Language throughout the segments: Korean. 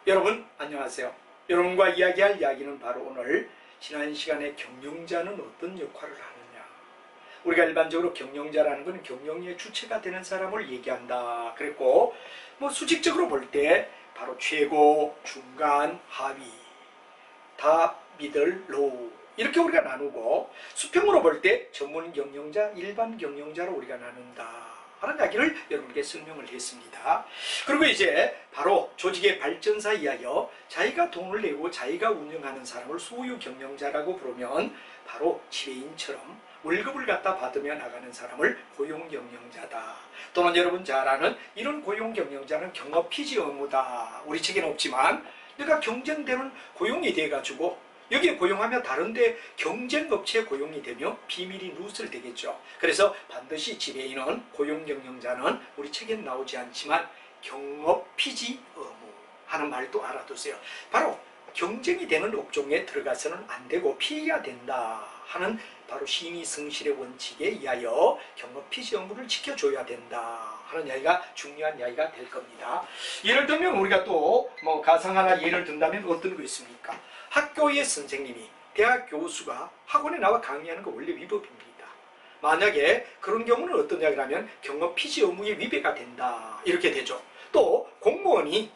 여러분 안녕하세요. 여러분과 이야기할 이야기는 바로 오늘 지난 시간에 경영자는 어떤 역할을 하느냐. 우리가 일반적으로 경영자라는 건 경영의 주체가 되는 사람을 얘기한다 그랬고, 수직적으로 볼 때 바로 최고, 중간, 하위, 탑, 미들, 로우 이렇게 우리가 나누고, 수평으로 볼 때 전문 경영자, 일반 경영자로 우리가 나눈다 하는 이야기를 여러분께 설명을 했습니다. 그리고 이제 바로 조직의 발전사에 의하여 자기가 돈을 내고 자기가 운영하는 사람을 소유 경영자라고 부르면 바로 지배인처럼 월급을 갖다 받으며 나가는 사람을 고용 경영자다. 또는 여러분 잘 아는 이런 고용 경영자는 경업 피지 의무다. 우리 책에는 없지만 내가 경쟁되는 고용이 돼가지고 여기에 고용하면 다른데 경쟁업체에 고용이 되며 비밀이 누설되겠죠. 그래서 반드시 지배인은 고용 경영자는 우리 책엔 나오지 않지만 경업 피지 의무 하는 말도 알아두세요. 바로 경쟁이 되는 업종에 들어가서는 안 되고 피해야 된다 하는 바로 심의 성실의 원칙에 의하여 경업 피지 의무를 지켜줘야 된다 하는 이야기가 중요한 이야기가 될 겁니다. 예를 들면 우리가 또 가상 하나 예를 든다면 어떤 거 있습니까? 학교의 선생님이 대학 교수가 학원에 나와 강의하는 거 원래 위법입니다. 만약에 그런 경우는 어떤 이야기를 하면 경업 피지 의무에 위배가 된다 이렇게 되죠. 또 공무원이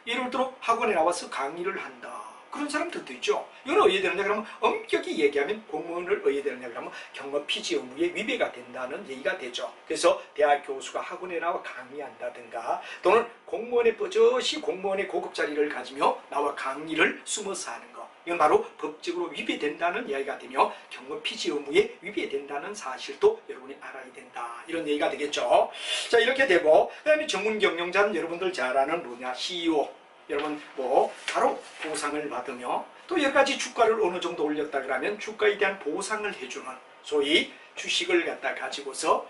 예를 들어 학원에 나와서 강의를 한다. 그런 사람들도 있죠. 이건 어디에 되느냐 그러면 엄격히 얘기하면 공무원을 어디에 되느냐 그러면 경업 피지 의무에 위배가 된다는 얘기가 되죠. 그래서 대학 교수가 학원에 나와 강의한다든가 또는 공무원의 버젓이 공무원의 고급 자리를 가지며 나와 강의를 숨어서 하는 거, 이건 바로 법적으로 위배된다는 이야기가 되며 경업 피지 의무에 위배된다는 사실도 여러분이 알아야 된다. 이런 얘기가 되겠죠. 자, 이렇게 되고, 그 다음에 전문 경영자는 여러분들 잘 아는 뭐냐, CEO. 여러분 바로 보상을 받으며 또 여러가지 주가를 어느 정도 올렸다 그러면 주가에 대한 보상을 해주는, 소위 주식을 갖다 가지고서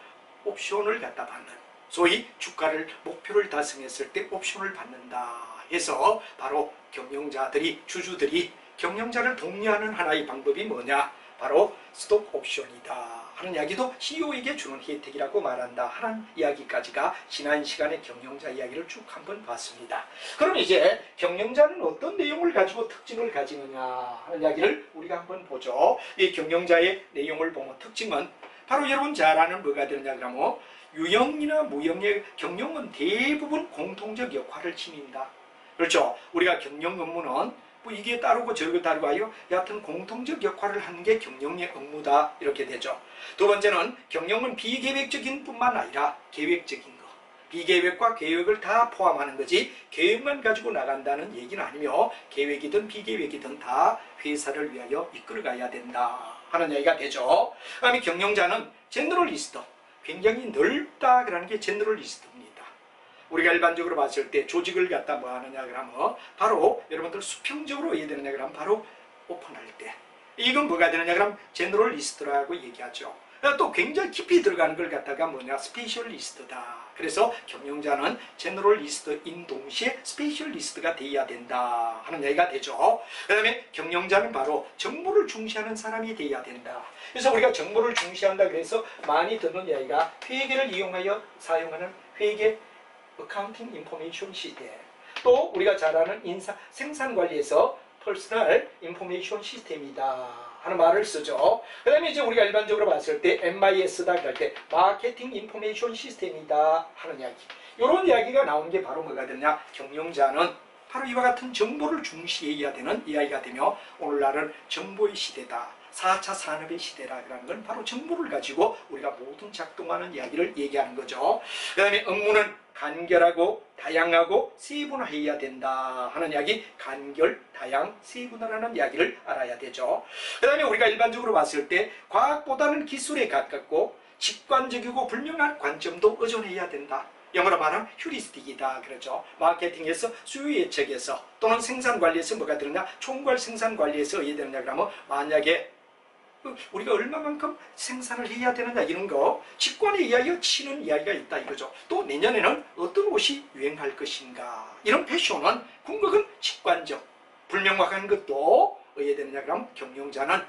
옵션을 갖다 받는, 소위 주가를 목표를 달성했을 때 옵션을 받는다 해서 바로 경영자들이, 주주들이 경영자를 독려하는 하나의 방법이 뭐냐, 바로 스톡 옵션이다 하는 이야기도 CEO에게 주는 혜택이라고 말한다 하는 이야기까지가 지난 시간에 경영자 이야기를 쭉 한번 봤습니다. 그럼 이제 경영자는 어떤 내용을 가지고 특징을 가지느냐 하는 이야기를 우리가 한번 보죠. 이 경영자의 내용을 보면 특징은 바로 여러분 잘 아는 뭐가 되느냐 그러면 유형이나 무형의 경영은 대부분 공통적 역할을 지닌다. 그렇죠. 우리가 경영 업무는 이게 따르고 저게 따르고 하여 여하튼 공통적 역할을 하는 게 경영의 업무다 이렇게 되죠. 두 번째는 경영은 비계획적인 뿐만 아니라 계획적인 거, 비계획과 계획을 다 포함하는 거지 계획만 가지고 나간다는 얘기는 아니며 계획이든 비계획이든 다 회사를 위하여 이끌어가야 된다 하는 얘기가 되죠. 그 다음에 경영자는 제너럴리스트, 굉장히 넓다 그러는 게 제너럴리스트입니다. 우리가 일반적으로 봤을 때 조직을 갖다 뭐 하느냐 그러면 바로 여러분들 수평적으로 이해되느냐 그러면 바로 오픈할 때 이건 뭐가 되느냐 그러면 제너럴리스트라고 얘기하죠. 또 굉장히 깊이 들어가는 걸 갖다가 뭐냐 스페셜리스트다. 그래서 경영자는 제너럴리스트인 동시에 스페셜리스트가 돼야 된다 하는 얘기가 되죠. 그 다음에 경영자는 바로 정보를 중시하는 사람이 돼야 된다. 그래서 우리가 정보를 중시한다 그래서 많이 듣는 이야기가 회계를 이용하여 사용하는 회계 어카운팅 인포메이션 시스템, 또 우리가 잘 아는 생산관리에서 퍼스널 인포메이션 시스템이다 하는 말을 쓰죠. 그 다음에 이제 우리가 일반적으로 봤을 때 MIS다 그럴 때 마케팅 인포메이션 시스템이다 하는 이야기, 이런 이야기가 나온 게 바로 뭐가 되냐, 경영자는 바로 이와 같은 정보를 중시해야 되는 이야기가 되며 오늘날은 정보의 시대다, 4차 산업의 시대라는 건 바로 정보를 가지고 우리가 모든 작동하는 이야기를 얘기하는 거죠. 그 다음에 업무는 간결하고 다양하고 세분화해야 된다 하는 이야기, 간결, 다양, 세분화라는 이야기를 알아야 되죠. 그 다음에 우리가 일반적으로 봤을 때 과학보다는 기술에 가깝고 직관적이고 분명한 관점도 의존해야 된다. 영어로 말하면 휴리스틱이다 그러죠. 마케팅에서 수요 예측에서 또는 생산관리에서 뭐가 되느냐, 총괄 생산관리에서 어떻게 되느냐 그러면 만약에 우리가 얼마만큼 생산을 해야 되느냐 이런 거 직관에 의하여 치는 이야기가 있다 이거죠. 또 내년에는 어떤 옷이 유행할 것인가, 이런 패션은 궁극은 직관적, 불명확한 것도 어떻게 되느냐 그러면 경영자는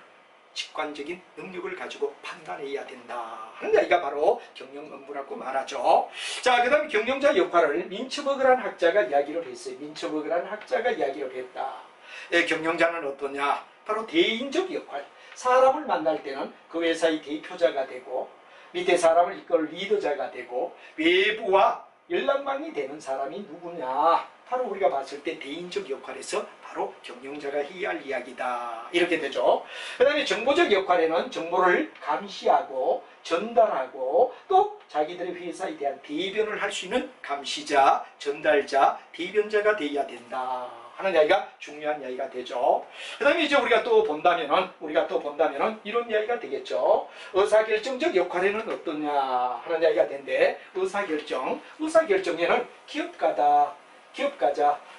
직관적인 능력을 가지고 판단해야 된다 하는 이야기가 바로 경영 업무라고 말하죠. 자, 그 다음에 경영자 역할을 민처버그라는 학자가 이야기를 했어요. 민처버그라는 학자가 이야기를 했다. 경영자는 어떠냐? 바로 대인적 역할. 사람을 만날 때는 그 회사의 대표자가 되고 밑에 사람을 이끌 리더자가 되고 외부와 연락망이 되는 사람이 누구냐? 바로 우리가 봤을 때 대인적 역할에서 바로 경영자가 해야 할 이야기다. 이렇게 되죠. 그 다음에 정보적 역할에는 정보를 감시하고 전달하고 또 자기들의 회사에 대한 대변을 할 수 있는 감시자, 전달자, 대변자가 되어야 된다 하는 이야기가 중요한 이야기가 되죠. 그 다음에 이제 우리가 또 본다면은 이런 이야기가 되겠죠. 의사결정적 역할에는 어떠냐 하는 이야기가 되는데 의사결정에는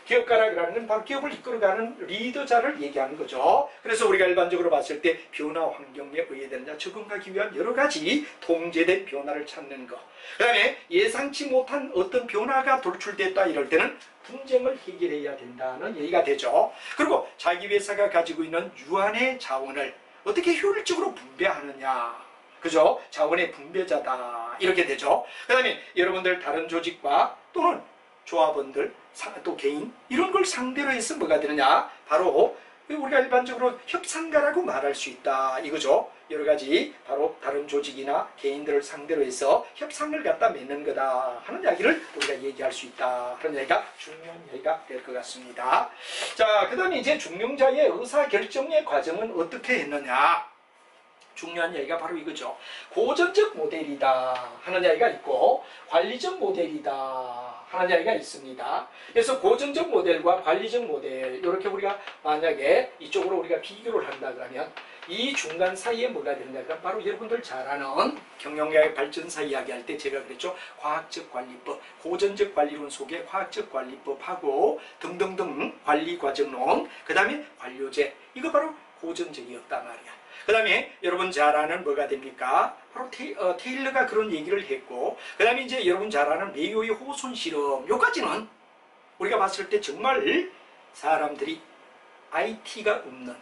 기업가라는 바로 기업을 이끌어가는 리더자를 얘기하는 거죠. 그래서 우리가 일반적으로 봤을 때 변화 환경에 의해되느냐 적응하기 위한 여러 가지 통제된 변화를 찾는 것. 그 다음에 예상치 못한 어떤 변화가 돌출됐다 이럴 때는 분쟁을 해결해야 된다는 얘기가 되죠. 그리고 자기 회사가 가지고 있는 유한의 자원을 어떻게 효율적으로 분배하느냐. 그죠? 자원의 분배자다. 이렇게 되죠. 그 다음에 여러분들 다른 조직과 또는 조합원들, 또 개인 이런 걸 상대로 해서 뭐가 되느냐? 바로 우리가 일반적으로 협상가라고 말할 수 있다. 이거죠. 여러 가지 바로 다른 조직이나 개인들을 상대로 해서 협상을 갖다 맺는 거다 하는 이야기를 우리가 얘기할 수 있다 하는 이야기가 중요한 이야기가 될 것 같습니다. 자, 그 다음에 이제 중용자의 의사결정의 과정은 어떻게 했느냐? 중요한 이야기가 바로 이거죠. 고전적 모델이다 하는 이야기가 있고 관리적 모델이다 하는 이야기가 있습니다. 그래서 고전적 모델과 관리적 모델 이렇게 우리가 만약에 이쪽으로 우리가 비교를 한다 그러면 이 중간 사이에 뭐가 되느냐 그럼 바로 여러분들 잘 아는 경영의 발전사 이야기할 때 제가 그랬죠. 과학적 관리법, 고전적 관리론 속에 과학적 관리법하고 등등등 관리과정론, 그 다음에 관료제 이거 바로 고전적이었단 말이야. 그 다음에 여러분 잘 아는 뭐가 됩니까? 바로 테일러가 그런 얘기를 했고 그 다음에 이제 여러분 잘 아는 메이오의 호손 실험 요까지는 우리가 봤을 때 정말 사람들이 IT가 없는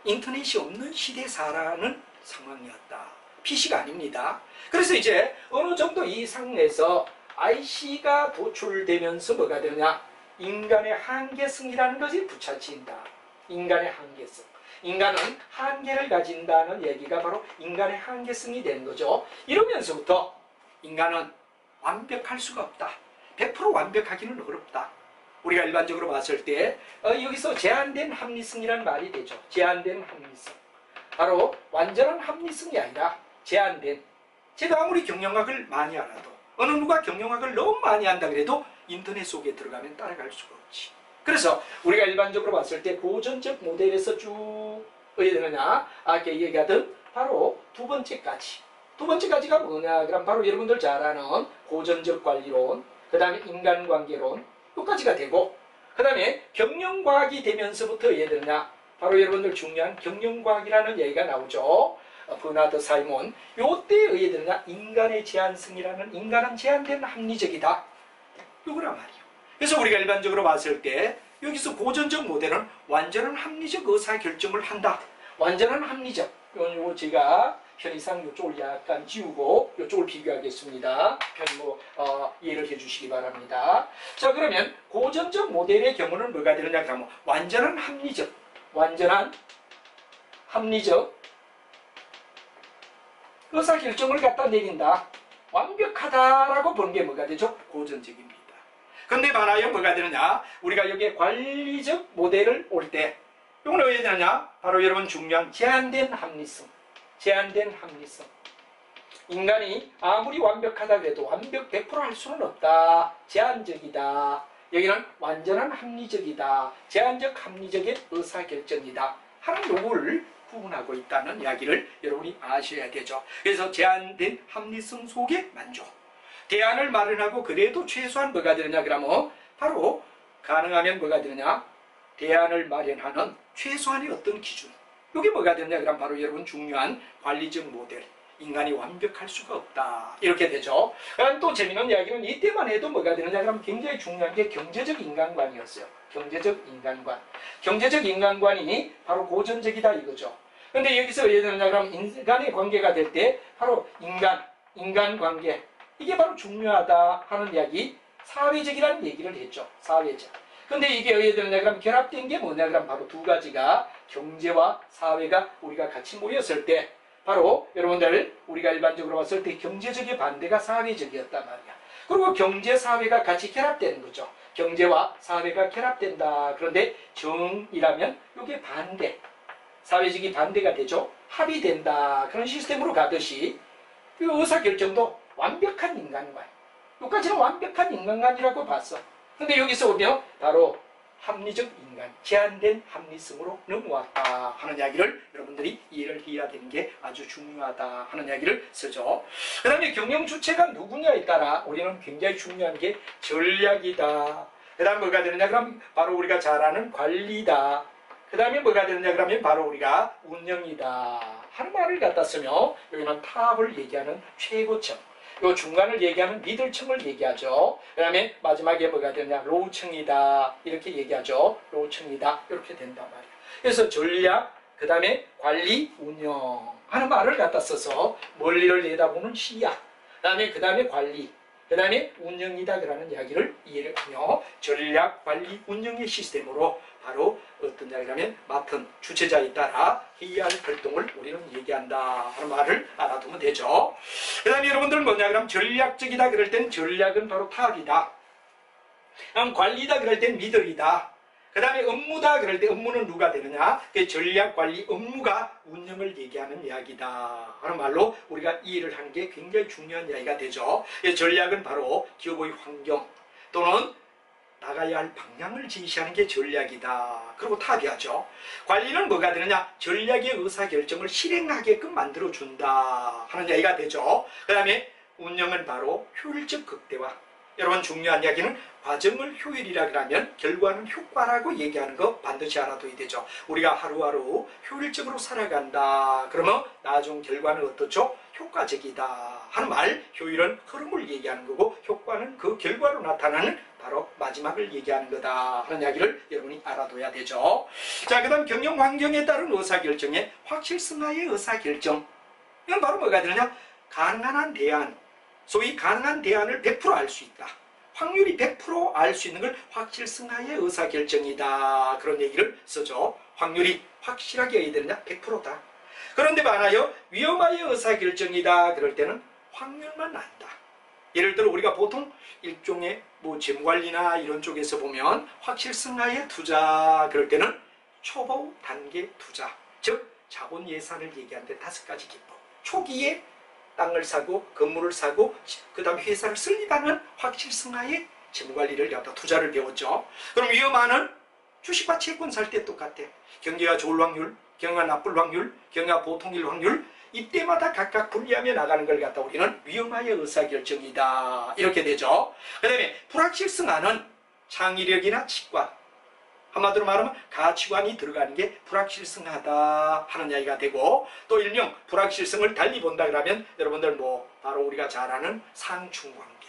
인터넷이 없는 시대에 살아가는 상황이었다. PC가 아닙니다. 그래서 이제 어느 정도 이 상에서 IC가 도출되면서 뭐가 되느냐? 인간의 한계성이라는 것이 부차친다. 인간의 한계성. 인간은 한계를 가진다는 얘기가 바로 인간의 한계성이 된 거죠. 이러면서부터 인간은 완벽할 수가 없다. 100% 완벽하기는 어렵다. 우리가 일반적으로 봤을 때 여기서 제한된 합리성이라는 말이 되죠. 제한된 합리성. 바로 완전한 합리성이 아니라 제한된. 제가 아무리 경영학을 많이 알아도 어느 누가 경영학을 너무 많이 한다 그래도 인터넷 속에 들어가면 따라갈 수가 없지. 그래서 우리가 일반적으로 봤을 때 고전적 모델에서 쭉 어디 되느냐 아까 얘기하던 바로 두 번째까지가 뭐냐 그럼 바로 여러분들 잘 아는 고전적 관리론, 그 다음에 인간관계론 여기까지가 되고 그 다음에 경영과학이 되면서부터 어디 되느냐 바로 여러분들 중요한 경영과학이라는 얘기가 나오죠. 버나드 사이먼 요때에 의해 되느냐 인간의 제한성이라는 인간은 제한된 합리적이다. 요거란 말이에요. 그래서 우리가 일반적으로 봤을 때 여기서 고전적 모델은 완전한 합리적 의사결정을 한다. 완전한 합리적. 요거 제가 편의상 이쪽을 약간 지우고 이쪽을 비교하겠습니다. 이해를 해주시기 바랍니다. 자 그러면 고전적 모델의 경우는 뭐가 되느냐 그러면 완전한 합리적 의사결정을 갖다 내린다. 완벽하다라고 보는 게 뭐가 되죠? 고전적입니다. 근데 만약에 뭐가 되느냐? 우리가 여기에 관리적 모델을 올 때 이건 왜 되느냐? 바로 여러분 중요한 제한된 합리성. 인간이 아무리 완벽하다 해도 완벽 100% 할 수는 없다. 제한적이다. 여기는 완전한 합리적이다. 제한적 합리적인 의사결정이다. 하는 요구를 구분하고 있다는 이야기를 여러분이 아셔야 되죠. 그래서 제한된 합리성 속에 만족. 대안을 마련하고 그래도 최소한 뭐가 되느냐 그러면 바로 가능하면 뭐가 되느냐 대안을 마련하는 최소한의 어떤 기준 이게 뭐가 되느냐 그러면 바로 여러분 중요한 관리적 모델 인간이 완벽할 수가 없다 이렇게 되죠. 또 재미있는 이야기는 이때만 해도 뭐가 되느냐 그러면 굉장히 중요한 게 경제적 인간관이었어요. 경제적 인간관이 바로 고전적이다 이거죠. 근데 여기서 왜 되느냐 그러면 인간의 관계가 될 때 바로 인간관계 이게 바로 중요하다 하는 이야기, 사회적이라는 얘기를 했죠. 사회적. 근데 이게 왜 되느냐 그러면 결합된 게 뭐냐 그러면 바로 두 가지가 경제와 사회가 우리가 같이 모였을 때 바로 여러분들 우리가 일반적으로 봤을 때 경제적인 반대가 사회적이었단 말이야. 그리고 경제, 사회가 같이 결합되는 거죠. 경제와 사회가 결합된다. 그런데 정이라면 이게 반대, 사회적인 반대가 되죠. 합의된다. 그런 시스템으로 가듯이 그 의사결정도 완벽한 인간관, 여기까지는 완벽한 인간관이라고 봤어. 근데 여기서 오면 바로 합리적 인간, 제한된 합리성으로 넘어왔다 하는 이야기를 여러분들이 이해를 해야 되는 게 아주 중요하다 하는 이야기를 쓰죠. 그 다음에 경영 주체가 누구냐에 따라 우리는 굉장히 중요한 게 전략이다. 그 다음 뭐가 되느냐 그러면 바로 우리가 잘 아는 관리다. 그 다음에 뭐가 되느냐 그러면 바로 우리가 운영이다 하는 말을 갖다 쓰며 여기는 탑을 얘기하는 최고층, 요 중간을 얘기하는 미들층을 얘기하죠. 그 다음에 마지막에 뭐가 되냐 로우층이다 이렇게 얘기하죠. 로우층이다 이렇게 된단 말이에요. 그래서 전략, 그 다음에 관리, 운영 하는 말을 갖다 써서 멀리를 내다보는 시야, 그 다음에 관리, 그 다음에 운영이다 그라는 이야기를 이해를 하며 전략, 관리, 운영의 시스템으로 바로 어떤 이야기라면 맡은 주체자에 따라 해야 할 활동을 우리는 얘기한다 하는 말을 알아두면 되죠. 그 다음에 여러분들 뭐냐 그러면 전략적이다 그럴 땐 전략은 바로 탑이다. 그럼 관리다 그럴 땐 미들이다. 그 다음에 업무다 그럴 때 업무는 누가 되느냐, 그 전략, 관리, 업무가 운영을 얘기하는 이야기다 하는 말로 우리가 이해를 하는 게 굉장히 중요한 이야기가 되죠. 전략은 바로 기업의 환경 또는 나가야 할 방향을 제시하는 게 전략이다. 그리고 탑이하죠. 관리는 뭐가 되느냐, 전략의 의사결정을 실행하게끔 만들어준다 하는 이야기가 되죠. 그 다음에 운영은 바로 효율적 극대화. 여러분 중요한 이야기는 과정을 효율이라 그러면 결과는 효과라고 얘기하는 거 반드시 알아둬야 되죠. 우리가 하루하루 효율적으로 살아간다 그러면 나중 결과는 어떻죠? 효과적이다 하는 말, 효율은 흐름을 얘기하는 거고 효과는 그 결과로 나타나는 바로 마지막을 얘기하는 거다 하는 이야기를 여러분이 알아둬야 되죠. 자, 그 다음 경영 환경에 따른 의사결정의 확실성화의 의사결정, 이건 바로 뭐가 되느냐, 가능한 대안, 소위 가능한 대안을 100% 알 수 있다. 확률이 100% 알 수 있는 걸 확실성화의 의사결정이다. 그런 얘기를 쓰죠. 확률이 확실하게 해야 되느냐? 100%다. 그런데 많아요. 위험하의 의사결정이다. 그럴 때는 확률만 안다. 예를 들어 우리가 보통 일종의 뭐 재무관리나 이런 쪽에서 보면 확실성화의 투자 그럴 때는 초보 단계 투자, 즉 자본 예산을 얘기하는데 5가지 기법. 초기에 땅을 사고 건물을 사고 그 다음에 회사를 설립하는 확실성화의 재무관리를 갖다 투자를 배웠죠. 그럼 위험하는 주식과 채권 살 때 똑같아. 경기가 좋을 확률, 경기가 나쁠 확률, 경기가 보통일 확률, 이때마다 각각 분리하며 나가는 걸 갖다 우리는 위험하의 의사결정이다 이렇게 되죠. 그 다음에 불확실성화는 창의력이나 직관, 한마디로 말하면 가치관이 들어가는 게 불확실성하다 하는 이야기가 되고, 또 일명 불확실성을 달리 본다 그러면 여러분들 뭐 바로 우리가 잘 아는 상충관계,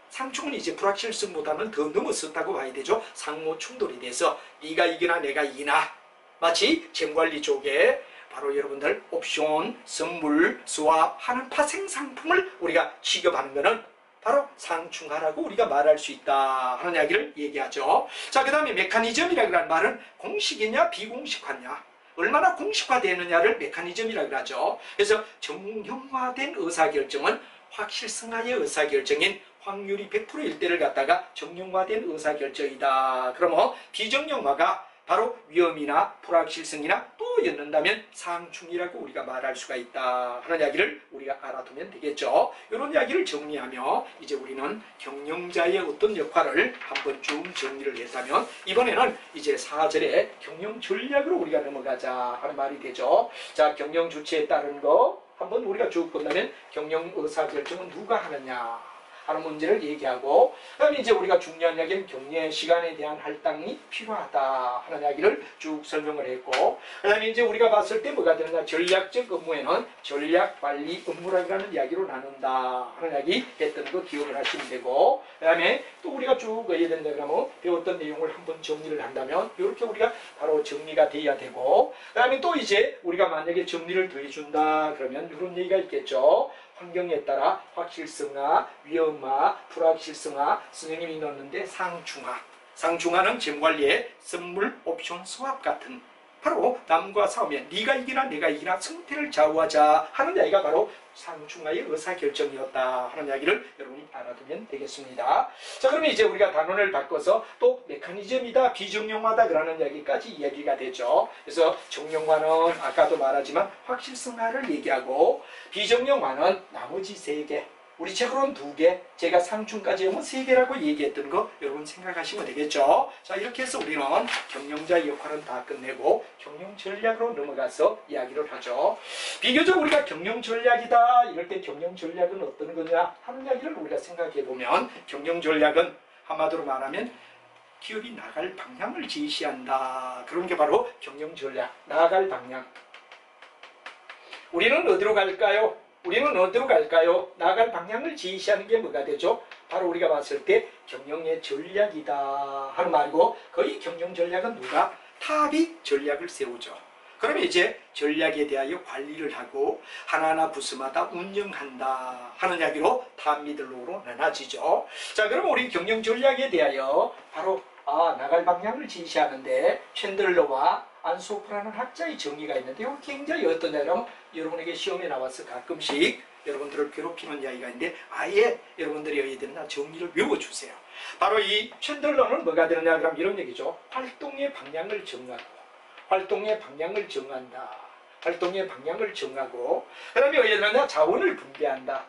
상충은 이제 불확실성보다는 더 넘어섰다고 봐야 되죠. 상호 충돌이 돼서 네가 이기나 내가 이기나, 마치 재무관리 쪽에 바로 여러분들 옵션, 선물, 스왑 하는 파생 상품을 우리가 취급하는 것은 바로 상충하라고 우리가 말할 수 있다 하는 이야기를 얘기하죠. 자, 그 다음에 메커니즘이라고 하는 말은 공식이냐 비공식화냐, 얼마나 공식화되느냐를 메커니즘이라고 하죠. 그래서 정형화된 의사결정은 확실성화의 의사결정인 확률이 100%일 때를 갖다가 정형화된 의사결정이다. 그러면 비정형화가 바로 위험이나 불확실성이나 또 엮는다면 상충이라고 우리가 말할 수가 있다 하는 이야기를 우리가 알아두면 되겠죠. 이런 이야기를 정리하며 이제 우리는 경영자의 어떤 역할을 한번 쭉 정리를 했다면, 이번에는 이제 4절에 경영 전략으로 우리가 넘어가자 하는 말이 되죠. 자, 경영 주체에 따른 거 한번 우리가 쭉 본다면 경영 의사결정은 누가 하느냐 하는 문제를 얘기하고, 그다음에 이제 우리가 중요한 이야기는 경례 시간에 대한 할당이 필요하다 하는 이야기를 쭉 설명을 했고, 그다음에 이제 우리가 봤을 때 뭐가 되느냐, 전략적 업무에는 전략 관리 업무라는 이야기로 나눈다 하는 이야기 했던 거 기억을 하시면 되고, 그다음에 또 우리가 쭉 해야 된다 그러면 배웠던 내용을 한번 정리를 한다면 이렇게 우리가 바로 정리가 돼야 되고, 그다음에 또 이제 우리가 만약에 정리를 더해준다 그러면 이런 얘기가 있겠죠. 환경에 따라 확실성화, 위험화, 불확실성화, 선생님이 넣었는데 상중하. 상중하는 재무관리의 선물 옵션 스왑 같은, 바로 남과 싸우면 네가 이기나 내가 이기나 승패를 좌우하자 하는 이야기가 바로 상중하의 의사결정이었다 하는 이야기를 여러분이 알아두면 되겠습니다. 자, 그러면 이제 우리가 단원을 바꿔서 또 메커니즘이다, 비정형화다 그러는 이야기까지 이야기가 되죠. 그래서 정형화는 아까도 말하지만 확실성화를 얘기하고, 비정형화는 나머지 3개, 우리 책으로는 2개, 제가 상중까지 하면 3개라고 얘기했던 거 여러분 생각하시면 되겠죠. 자, 이렇게 해서 우리는 경영자 역할은 다 끝내고 경영 전략으로 넘어가서 이야기를 하죠. 비교적 우리가 경영 전략이다 이럴 때 경영 전략은 어떤 거냐 하는 이야기를 우리가 생각해 보면, 경영 전략은 한마디로 말하면 기업이 나갈 방향을 제시한다. 그런 게 바로 경영 전략, 나갈 방향. 우리는 어디로 갈까요? 우리는 어디로 갈까요? 나갈 방향을 제시하는 게 뭐가 되죠? 바로 우리가 봤을 때 경영의 전략이다 하는 말이고, 거의 경영 전략은 누가? 탑이 전략을 세우죠. 그러면 이제 전략에 대하여 관리를 하고 하나하나 부서마다 운영한다 하는 이야기로 탑, 미들로로 나눠지죠. 자, 그러면 우리 경영 전략에 대하여 바로 나갈 방향을 제시하는데 챈들러와 안소프라는 학자의 정의가 있는데, 이거 굉장히 어떠냐면 여러분에게 시험에 나와서 가끔씩 여러분들을 괴롭히는 이야기가 있는데 아예 여러분들이 해야 되는 정의를 외워주세요. 바로 이 챈들러는 뭐가 되느냐 그럼 이런 얘기죠. 활동의 방향을 정하고, 활동의 방향을 정한다. 활동의 방향을 정하고, 그 다음에 어디에 되느냐, 자원을 분배한다.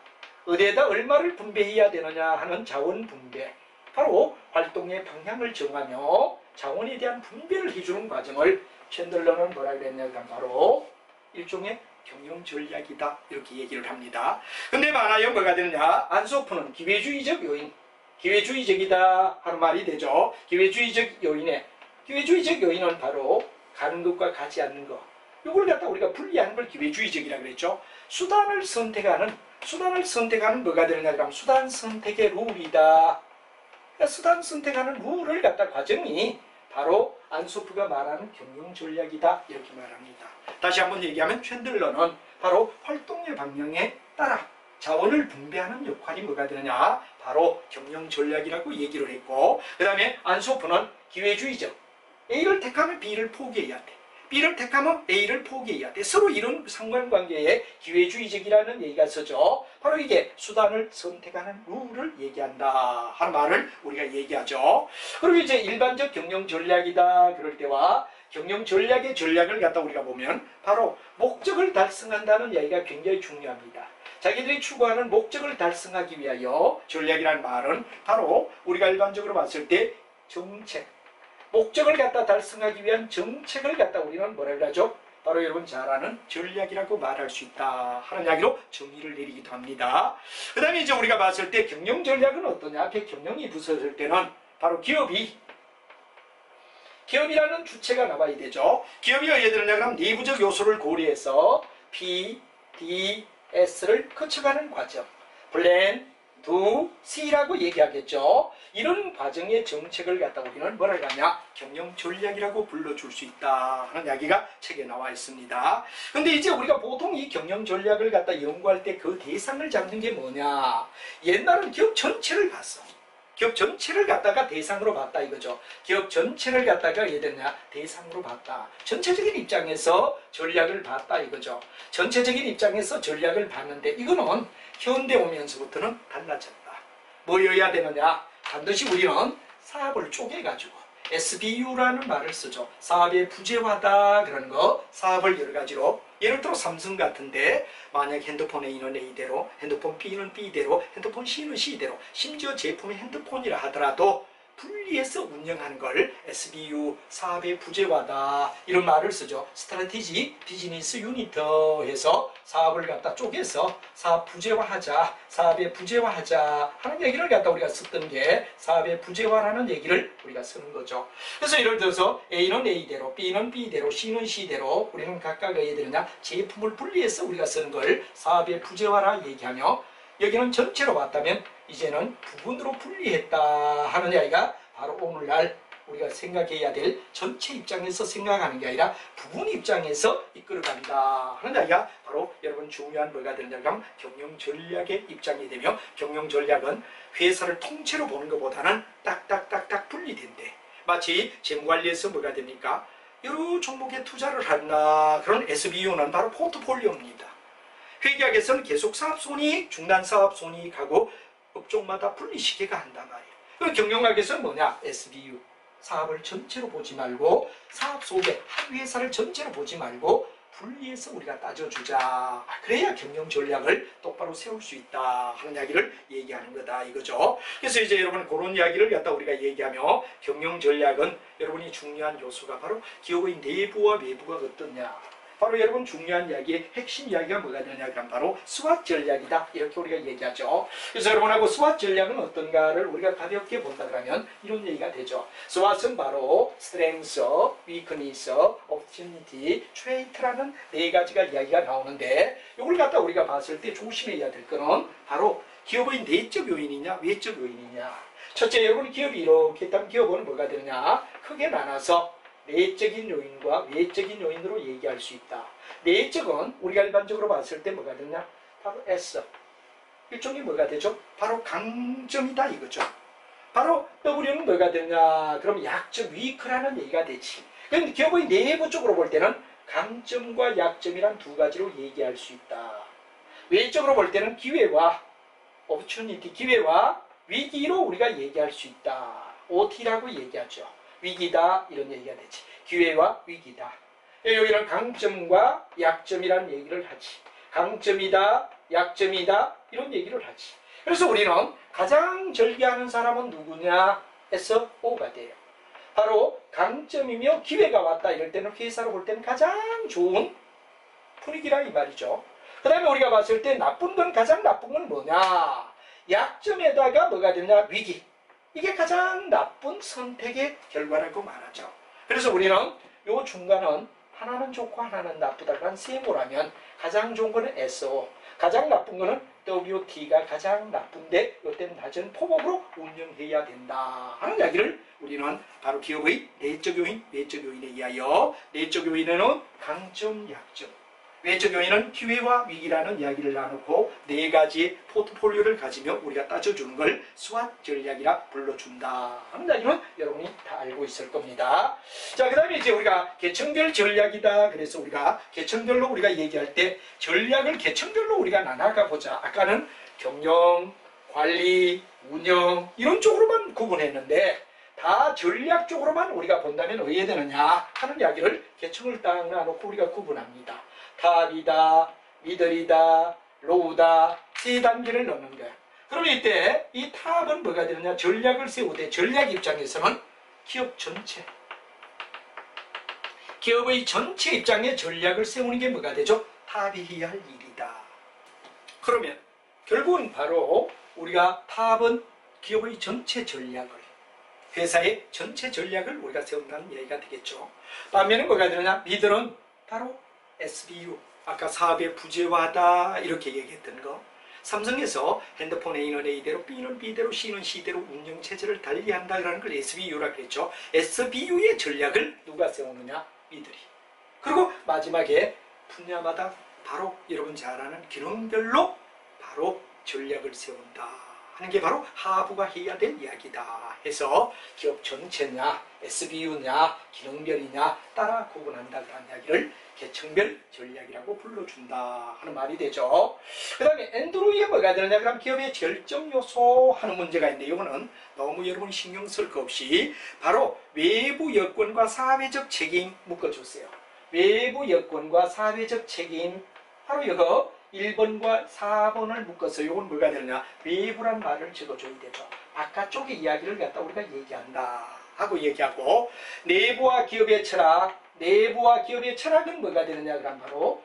어디에다 얼마를 분배해야 되느냐 하는 자원 분배, 바로 활동의 방향을 정하며 자원에 대한 분배를 해주는 과정을 챈들러는 뭐라 그랬냐, 바로 일종의 경영 전략이다 이렇게 얘기를 합니다. 근데 많아요 뭐가 되느냐, 안소프는 기회주의적 요인, 기회주의적이다 하는 말이 되죠. 기회주의적 요인은 바로 가는 것과 가지 않는 것, 이걸 갖다 우리가 분리하는 걸 기회주의적이라고 그랬죠. 수단을 선택하는 뭐가 되느냐 그러면 수단 선택의 룰이다. 수단 선택하는 룰을 갖다 과정이 바로 안소프가 말하는 경영 전략이다 이렇게 말합니다. 다시 한번 얘기하면 챈들러는 바로 활동의 방향에 따라 자원을 분배하는 역할이 뭐가 되느냐, 바로 경영 전략이라고 얘기를 했고, 그 다음에 안소프는 기회주의적, A를 택하면 B를 포기해야 돼, B를 택하면 A를 포기해야 돼. 서로 이런 상관관계에 기회주의적이라는 얘기가 쓰죠. 바로 이게 수단을 선택하는 룰을 얘기한다 하는 말을 우리가 얘기하죠. 그리고 이제 일반적 경영 전략이다 그럴 때와 경영 전략의 전략을 갖다 우리가 보면 바로 목적을 달성한다는 이야기가 굉장히 중요합니다. 자기들이 추구하는 목적을 달성하기 위하여 전략이라는 말은 바로 우리가 일반적으로 봤을 때 정책, 목적을 갖다 달성하기 위한 정책을 갖다 우리는 뭐라고 하죠? 바로 여러분 잘 아는 전략이라고 말할 수 있다 하는 이야기로 정의를 내리기도 합니다. 그 다음에 이제 우리가 봤을 때 경영 전략은 어떠냐? 앞에 경영이 붙었을 때는 바로 기업이라는 주체가 나와야 되죠. 기업이 어디에 들어냐 그러면 내부적 요소를 고려해서 P, D, S를 거쳐가는 과정, 플랜, 두, C라고 얘기하겠죠. 이런 과정의 정책을 갖다 우리는 뭐라고 하냐, 경영 전략이라고 불러줄 수 있다 하는 이야기가 책에 나와 있습니다. 근데 이제 우리가 보통 이 경영 전략을 갖다 연구할 때 그 대상을 잡는 게 뭐냐, 옛날은 기업 전체를 봤어. 기업 전체를 갖다가 대상으로 봤다 이거죠. 기업 전체를 갖다가 어떻게 됐냐, 대상으로 봤다. 전체적인 입장에서 전략을 봤다 이거죠. 전체적인 입장에서 전략을 봤는데 이거는 현대 오면서부터는 달라졌다. 뭐여야 되느냐, 반드시 우리는 사업을 쪼개가지고 SBU라는 말을 쓰죠. 사업의 부재화다 그러는 거, 사업을 여러 가지로, 예를 들어 삼성 같은데 만약 핸드폰 A는 A대로, 핸드폰 B는 B대로, 핸드폰 C는 C대로, 심지어 제품이 핸드폰이라 하더라도 분리해서 운영하는 걸 SBU, 사업의 부재화다 이런 말을 쓰죠. 스트래티지 비즈니스 유니트 해서 사업을 갖다 쪼개서 사업 부재화하자, 사업의 부재화하자 하는 얘기를 갖다 우리가 썼던 게 사업의 부재화라는 얘기를 우리가 쓰는 거죠. 그래서 예를 들어서 A는 A대로, B는 B대로, C는 C대로 우리는 각각 어디에 되느냐 제품을 분리해서 우리가 쓰는 걸 사업의 부재화라 얘기하며, 여기는 전체로 봤다면 이제는 부분으로 분리했다 하는 이야기가 바로 오늘날 우리가 생각해야 될 전체 입장에서 생각하는 게 아니라 부분 입장에서 이끌어간다 하는 이야기가 바로 여러분 중요한 뭐가 되느냐면 경영 전략의 입장이 되며, 경영 전략은 회사를 통째로 보는 것보다는 딱딱딱딱 분리된대. 마치 재무관리에서 뭐가 됩니까? 여러 종목에 투자를 한다. 그런 SBU는 바로 포트폴리오입니다. 회계학에서는 계속 사업손익, 중단사업손익하고 업종마다 분리시켜가 한단 말이에요. 그럼 경영학에서는 뭐냐? SBU, 사업을 전체로 보지 말고 사업 속에 한 회사를 전체로 보지 말고 분리해서 우리가 따져주자. 그래야 경영 전략을 똑바로 세울 수 있다 하는 이야기를 얘기하는 거다 이거죠. 그래서 이제 여러분 그런 이야기를 갖다 우리가 얘기하며, 경영 전략은 여러분이 중요한 요소가 바로 기업의 내부와 외부가 어떠냐. 바로 여러분 중요한 이야기의 핵심 이야기가 뭐가 되냐 그럼 바로 스왓 전략이다 이렇게 우리가 얘기하죠. 그래서 여러분하고 스왓 전략은 어떤가를 우리가 가볍게 본다 그러면 이런 얘기가 되죠. 스왓은 바로 strength, weakness, opportunity, trait라는 네 가지가 이야기가 나오는데, 이걸 갖다 우리가 봤을 때 조심해야 될 거는 바로 기업의 내적 요인이냐 외적 요인이냐. 첫째, 여러분 기업이 이렇게 있다면 기업은 뭐가 되느냐, 크게 나눠서 내적인 요인과 외적인 요인으로 얘기할 수 있다. 내적은 우리가 일반적으로 봤을 때 뭐가 되냐? 바로 S. 일종의 뭐가 되죠? 바로 강점이다 이거죠. 바로 W는 뭐가 되냐? 그럼 약점, 위크라는 얘기가 되지. 그런데 기업의 내부적으로 볼 때는 강점과 약점이란 두 가지로 얘기할 수 있다. 외적으로 볼 때는 기회와 opportunity, 기회와 위기로 우리가 얘기할 수 있다. OT라고 얘기하죠. 위기다 이런 얘기가 되지. 기회와 위기다. 여기는 강점과 약점이라는 얘기를 하지. 강점이다, 약점이다 이런 얘기를 하지. 그래서 우리는 가장 절개하는 사람은 누구냐 해서 O가 돼요. 바로 강점이며 기회가 왔다 이럴 때는 회사로 볼 때는 가장 좋은 분위기라 이 말이죠. 그 다음에 우리가 봤을 때 나쁜 건, 가장 나쁜 건 뭐냐, 약점에다가 뭐가 되냐, 위기. 이게 가장 나쁜 선택의 결과라고 말하죠. 그래서 우리는 요 중간은 하나는 좋고 하나는 나쁘다라는 세모라면 가장 좋은 거는 SO, 가장 나쁜 거는 WT가 가장 나쁜데 이때는 낮은 포복으로 운영해야 된다 하는 이야기를 우리는 바로 기업의 내적 요인, 외적 요인에 의하여, 내적 요인에는 강점, 약점, 외적 요인은 기회와 위기라는 이야기를 나누고 네 가지의 포트폴리오를 가지며 우리가 따져주는 걸 스왓 전략이라 불러준다 하는 이야기는 여러분이 다 알고 있을 겁니다. 자, 그 다음에 이제 우리가 계층별 전략이다. 그래서 우리가 계층별로 우리가 얘기할 때 전략을 계층별로 우리가 나눠가 보자. 아까는 경영, 관리, 운영 이런 쪽으로만 구분했는데 다 전략 쪽으로만 우리가 본다면 어디에 되느냐 하는 이야기를 계층을 딱 나놓고 우리가 구분합니다. 탑이다, 미들이다, 로우다, 세 단계를 넣는 거야. 그러면 이때 이 탑은 뭐가 되느냐, 전략을 세울 때 전략 입장에서는 기업 전체, 기업의 전체 입장에 전략을 세우는 게 뭐가 되죠? 탑이 해야 할 일이다. 그러면 결국은 바로 우리가 탑은 기업의 전체 전략을, 회사의 전체 전략을 우리가 세운다는 얘기가 되겠죠. 반면에 뭐가 되느냐, 미들은 바로 SBU, 아까 사업의 부재화다 이렇게 얘기했던 거. 삼성에서 핸드폰 A는 A대로, B는 B대로, C는 C대로 운영체제를 달리한다라는 걸 SBU라 그랬죠. SBU의 전략을 누가 세우느냐? 이들이. 그리고 마지막에 분야마다 바로 여러분 잘 아는 기능별로 바로 전략을 세운다 하는 게 바로 하부가 해야 될 이야기다 해서 기업 전체냐, SBU냐, 기능별이냐 따라 구분한다 그런 이야기를 계층별 전략이라고 불러준다 하는 말이 되죠. 그 다음에 엔드로이에 뭐가 되느냐, 그럼 기업의 결정 요소 하는 문제가 있는데, 이거는 너무 여러분 신경 쓸 거 없이 바로 외부 여건과 사회적 책임 묶어주세요. 외부 여건과 사회적 책임, 바로 이거 1번과 4번을 묶어서 이건 뭐가 되느냐, 외부란 말을 적어줘야 되죠. 아까 쪽의 이야기를 갖다 우리가 얘기한다 하고 얘기하고, 내부와 기업의 철학, 내부와 기업의 철학은 뭐가 되느냐 그러면 바로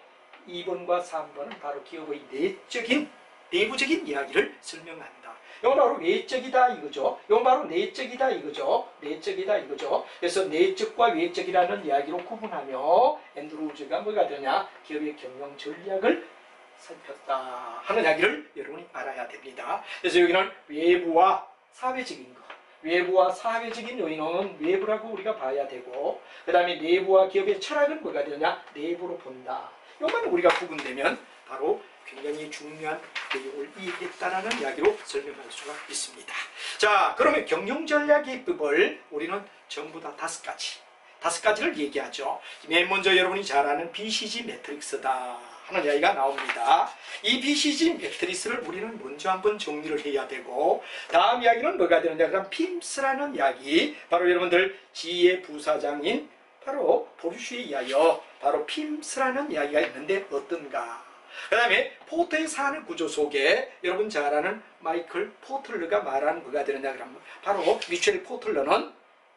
2번과 3번은 바로 기업의 내적인 내부적인 이야기를 설명한다. 이건 바로 외적이다 이거죠. 이건 바로 내적이다 이거죠. 내적이다 이거죠. 그래서 내적과 외적이라는 이야기로 구분하며 앤드루즈가 뭐가 되냐, 기업의 경영 전략을 살폈다 하는 이야기를 여러분이 알아야 됩니다. 그래서 여기는 외부와 사회적인 것, 외부와 사회적인 요인은 외부라고 우리가 봐야 되고, 그 다음에 내부와 기업의 철학은 뭐가 되냐, 내부로 본다. 이것만 우리가 구분되면 바로 굉장히 중요한 내용을 이해했다라는 이야기로 설명할 수가 있습니다. 자, 그러면 경영 전략의 법을 우리는 전부 다 5가지를 얘기하죠. 맨 먼저 여러분이 잘 아는 BCG 매트릭스다 하는 이야기가 나옵니다. 이 BCG 매트릭스를 우리는 먼저 한번 정리를 해야 되고, 다음 이야기는 뭐가 되느냐, 그럼 PIMS라는 이야기, 바로 여러분들 지혜 부사장인 바로 보르슈에 의하여 바로 PIMS라는 이야기가 있는데 어떤가. 그 다음에 포터의 산업 구조 속에 여러분 잘 아는 마이클 포틀러가 말하는 뭐가 되느냐 그러면 바로 미셸 포틀러는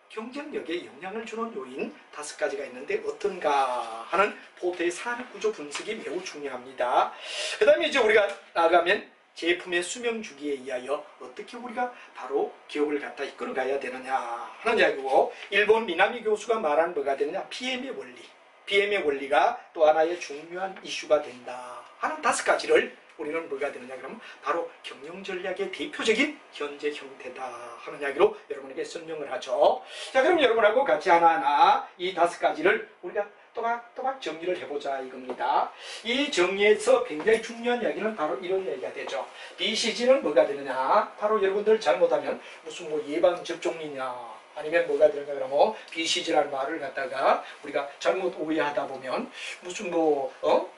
경쟁력에 영향을 주는 요인 5가지가 있는데 어떤가 하는 포터의 산업 구조 분석이 매우 중요합니다. 그 다음에 이제 우리가 나가면 제품의 수명 주기에 의하여 어떻게 우리가 바로 기업을 갖다 이끌어 가야 되느냐 하는 이야기고, 일본 미나미 교수가 말한 뭐가 되느냐, PM의 원리. PM의 원리가 또 하나의 중요한 이슈가 된다 하는 5가지를 우리는 뭐가 되느냐 그러면 바로 경영 전략의 대표적인 현재 형태다 하는 이야기로 여러분에게 설명을 하죠. 자, 그럼 여러분하고 같이 하나하나 이 5가지를 우리가 또박또박 정리를 해보자 이겁니다. 이 정리에서 굉장히 중요한 이야기는 바로 이런 이야기가 되죠. BCG는 뭐가 되느냐, 바로 여러분들 잘못하면 무슨 뭐 예방접종이냐, 아니면 뭐가 되는가 그러면 BCG라는 말을 갖다가 우리가 잘못 오해하다 보면 무슨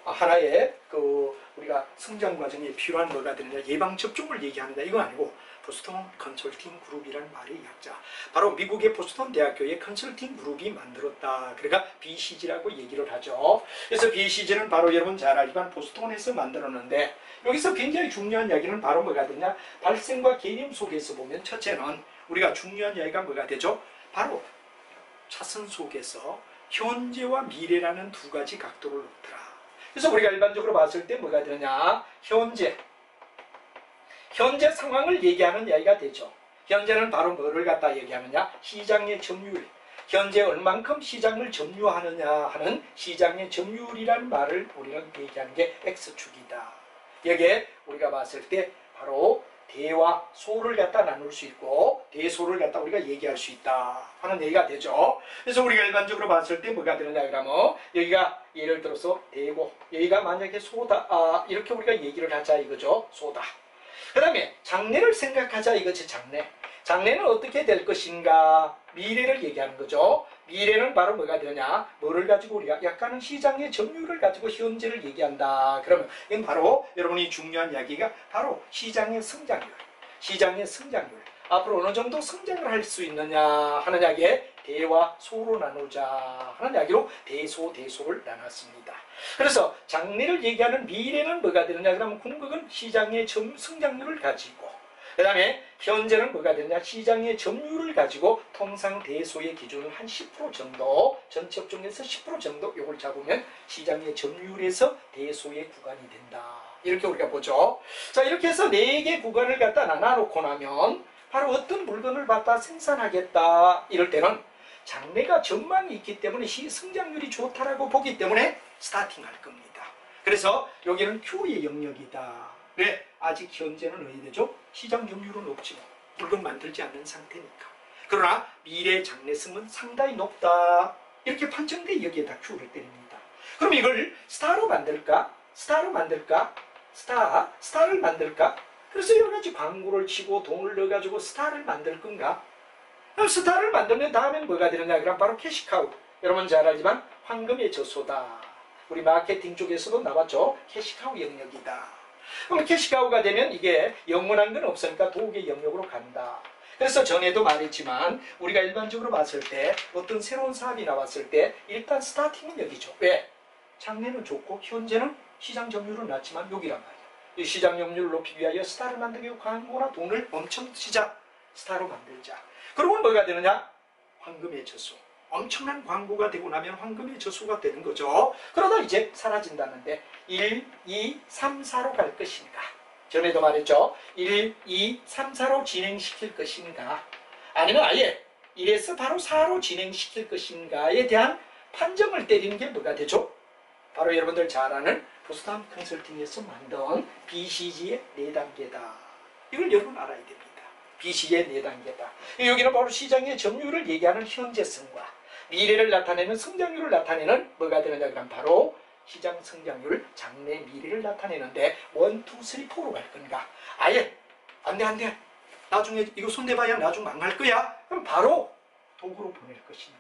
하나의 우리가 성장 과정에 필요한 뭐가 되느냐, 예방 접종을 얘기하는다 이거 아니고 보스턴 컨설팅 그룹이라는 말의 약자, 바로 미국의 보스턴 대학교의 컨설팅 그룹이 만들었다. 그러니까 BCG라고 얘기를 하죠. 그래서 BCG는 바로 여러분 잘 알지만 보스턴에서 만들었는데, 여기서 굉장히 중요한 이야기는 바로 뭐가 되냐, 발생과 개념 속에서 보면 첫째는 우리가 중요한 이야기가 뭐가 되죠? 바로 차선 속에서 현재와 미래라는 2가지 각도를 놓더라. 그래서 우리가 일반적으로 봤을 때 뭐가 되느냐, 현재 상황을 얘기하는 이야기가 되죠. 현재는 바로 뭐를 갖다 얘기하느냐, 시장의 점유율, 현재 얼만큼 시장을 점유하느냐 하는 시장의 점유율이라는 말을 우리는 얘기하는 게 X축이다. 여기에 우리가 봤을 때 바로 대와 소를 갖다 나눌 수 있고 대소를 갖다 우리가 얘기할 수 있다 하는 얘기가 되죠. 그래서 우리가 일반적으로 봤을 때 뭐가 되느냐 그러면 여기가 예를 들어서 대고, 여기가 만약에 소다, 이렇게 우리가 얘기를 하자 이거죠. 소다. 그 다음에 장래를 생각하자 이거지. 장래는 어떻게 될 것인가, 미래를 얘기하는 거죠. 미래는 바로 뭐가 되느냐, 뭐를 가지고 우리가 약간은 시장의 점유율을 가지고 현재를 얘기한다. 그러면 이건 바로 여러분이 중요한 이야기가 바로 시장의 성장률, 앞으로 어느 정도 성장을 할 수 있느냐 하는 이야기에 대와 소로 나누자 하는 이야기로 대소를 나눴습니다. 그래서 장래를 얘기하는 미래는 뭐가 되느냐 그러면 궁극은 시장의 성장률을 가지고, 그 다음에 현재는 뭐가 되느냐, 시장의 점유율을 가지고 통상 대소의 기준을 한 10% 정도, 전체 업종에서 10% 정도 요걸 잡으면 시장의 점유율에서 대소의 구간이 된다. 이렇게 우리가 보죠. 자, 이렇게 해서 4개 구간을 갖다 나눠놓고 나면 바로 어떤 물건을 갖다 생산하겠다 이럴 때는 장래가 전망이 있기 때문에 성장률이 좋다라고 보기 때문에 스타팅할 겁니다. 그래서 여기는 Q의 영역이다. 왜? 아직 현재는 어디 되죠? 시장 점유율은 높지 뭐. 물건 만들지 않는 상태니까. 그러나 미래 장래성은 상당히 높다. 이렇게 판정돼 여기에다 Q를 때립니다. 그럼 이걸 스타를 만들까? 스타를 만들까? 그래서 여러 가지 광고를 치고 돈을 넣어가지고 스타를 만들 건가? 그럼 스타를 만들면 다음엔 뭐가 되느냐? 그럼 바로 캐시카우. 여러분 잘 알지만 황금의 저소다. 우리 마케팅 쪽에서도 나왔죠. 캐시카우 영역이다. 그럼 캐시카우가 되면 이게 영원한 건 없으니까 도구의 영역으로 간다. 그래서 전에도 말했지만 우리가 일반적으로 봤을 때 어떤 새로운 사업이 나왔을 때 일단 스타팅은 여기죠. 왜? 장래는 좋고 현재는 시장 점유율은 낮지만 여기란 말이야. 이 시장 점유율을 높이기 위하여 스타를 만들기 위해 광고나 돈을 엄청 쓰자. 스타로 만들자. 그러면 뭐가 되느냐? 황금의 저수. 엄청난 광고가 되고 나면 황금의 저수가 되는 거죠. 그러다 이제 사라진다는데 1, 2, 3, 4로 갈 것인가? 전에도 말했죠. 1, 2, 3, 4로 진행시킬 것인가? 아니면 아예 1에서 바로 4로 진행시킬 것인가에 대한 판정을 때리는 게 뭐가 되죠? 바로 여러분들 잘 아는 보스턴 컨설팅에서 만든 BCG의 4단계다. 이걸 여러분 알아야 됩니다. BCG의 4단계다. 여기는 바로 시장의 점유율을 얘기하는 현재성과 미래를 나타내는 성장률을 나타내는 뭐가 되느냐 그럼 바로 시장 성장률, 장래 미래를 나타내는데 1, 2, 3, 4로 갈 건가? 아예 안 돼. 나중에 이거 손대봐야 나중 망할 거야. 그럼 바로 도구로 보낼 것인가?